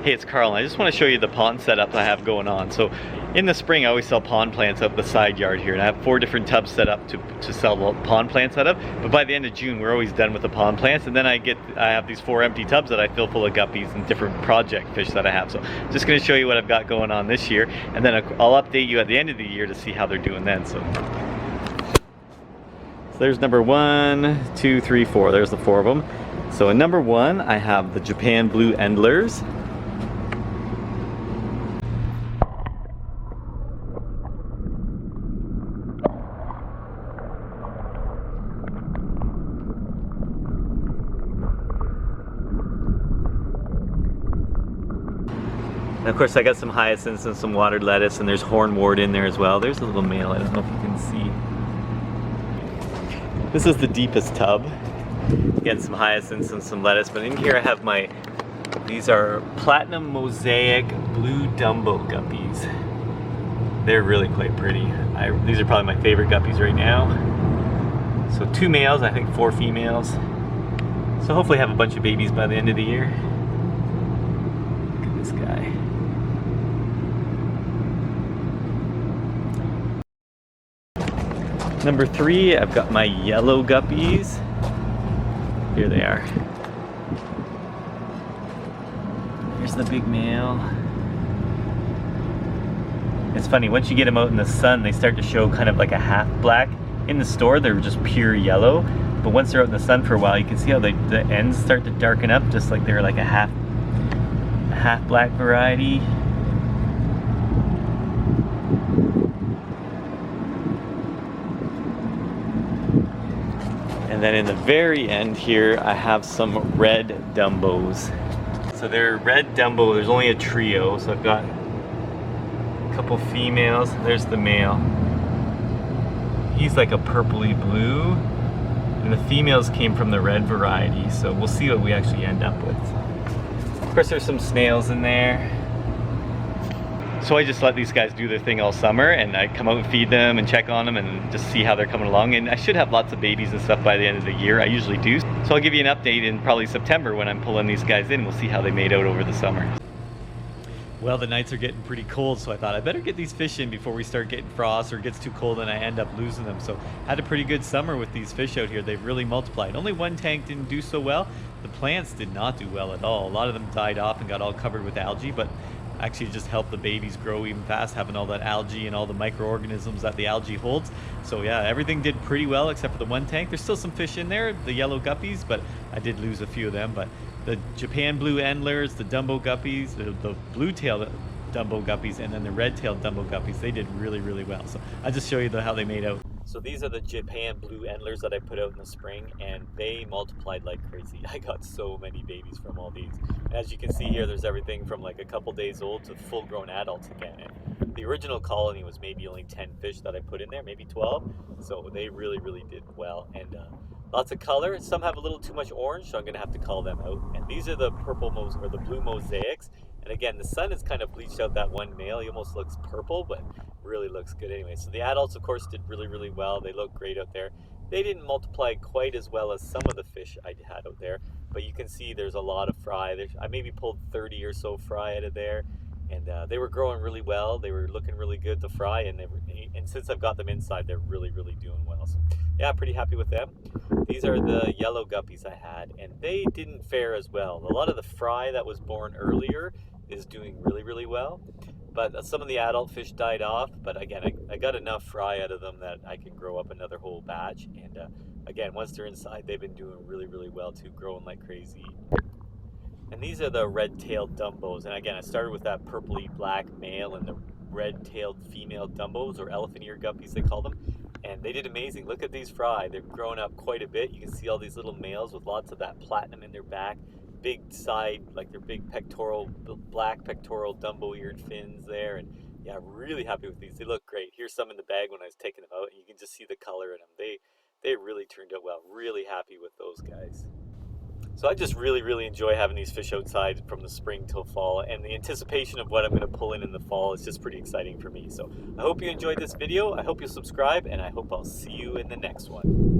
Hey, it's Carl, and I just want to show you the pond setup I have going on. So in the spring, I always sell pond plants up the side yard here, and I have 4 different tubs set up to sell pond plants out of. But by the end of June, we're always done with the pond plants, and then I have these 4 empty tubs that I fill full of guppies and different project fish that I have. So I'm just going to show you what I've got going on this year, and then I'll update you at the end of the year to see how they're doing then. So there's number 1, 2, 3, 4. There's the 4 of them. So in number 1, I have the Japan blue Endlers. And of course I got some hyacinths and some watered lettuce, and there's hornwort in there as well. There's a little male, I don't know if you can see. This is the deepest tub. Again, some hyacinths and some lettuce, but in here I have these are platinum mosaic blue Dumbo guppies. They're really quite pretty. These are probably my favorite guppies right now. So 2 males, I think 4 females. So hopefully have a bunch of babies by the end of the year. Look at this guy. Number 3, I've got my yellow guppies. Here they are. Here's the big male. It's funny, once you get them out in the sun, they start to show kind of like a half black. In the store, they're just pure yellow. But once they're out in the sun for a while, you can see how the ends start to darken up, just like they're like a half black variety. And then in the very end here, I have some red Dumbos. So they're red Dumbo, there's only a trio, so I've got a couple females. There's the male. He's like a purpley blue, and the females came from the red variety, so we'll see what we actually end up with. Of course, there's some snails in there. So I just let these guys do their thing all summer, and I come out and feed them and check on them and just see how they're coming along. And I should have lots of babies and stuff by the end of the year. I usually do. So I'll give you an update in probably September when I'm pulling these guys in. We'll see how they made out over the summer. Well, the nights are getting pretty cold, so I thought I better get these fish in before we start getting frost or it gets too cold and I end up losing them. So I had a pretty good summer with these fish out here. They've really multiplied. Only one tank didn't do so well. The plants did not do well at all. A lot of them died off and got all covered with algae, but actually just helped the babies grow even fast, having all that algae and all the microorganisms that the algae holds. So yeah, everything did pretty well except for the one tank. There's still some fish in there, the yellow guppies, but I did lose a few of them. But the Japan blue Endlers, the Dumbo guppies, the blue-tailed Dumbo guppies, and then the red-tailed Dumbo guppies, they did really, really well. So I'll just show you how they made out. So these are the Japan blue Endlers that I put out in the spring, and they multiplied like crazy. I got so many babies from all these. As you can see here, there's everything from like a couple days old to full-grown adults again. And the original colony was maybe only 10 fish that I put in there, maybe 12. So they really, really did well. And lots of color. Some have a little too much orange, so I'm gonna have to call them out. And these are the the blue Mosaics. And again, the sun has kind of bleached out that one male. He almost looks purple, but really looks good anyway. So the adults, of course, did really, really well. They look great out there. They didn't multiply quite as well as some of the fish I had out there, but you can see there's a lot of fry. I maybe pulled 30 or so fry out of there, and they were growing really well. They were looking really good to fry, and since I've got them inside, they're really, really doing well. So yeah, pretty happy with them. These are the yellow guppies I had, and they didn't fare as well. A lot of the fry that was born earlier is doing really, really well. But some of the adult fish died off, but again, I got enough fry out of them that I can grow up another whole batch. And again, once they're inside, they've been doing really, really well too, growing like crazy. And these are the red-tailed Dumbos. And again, I started with that purpley black male and the red-tailed female Dumbos, or elephant ear guppies they call them. And they did amazing. Look at these fry. They've grown up quite a bit. You can see all these little males with lots of that platinum in their back. Big side, like their big black pectoral Dumbo-eared fins there. And yeah, really happy with these. They look great. Here's some in the bag when I was taking them out, and you can just see the color in them. They really turned out well. Really happy with those guys. So I just really, really enjoy having these fish outside from the spring till fall, and the anticipation of what I'm going to pull in the fall is just pretty exciting for me. So I hope you enjoyed this video. I hope you'll subscribe, and I hope I'll see you in the next one.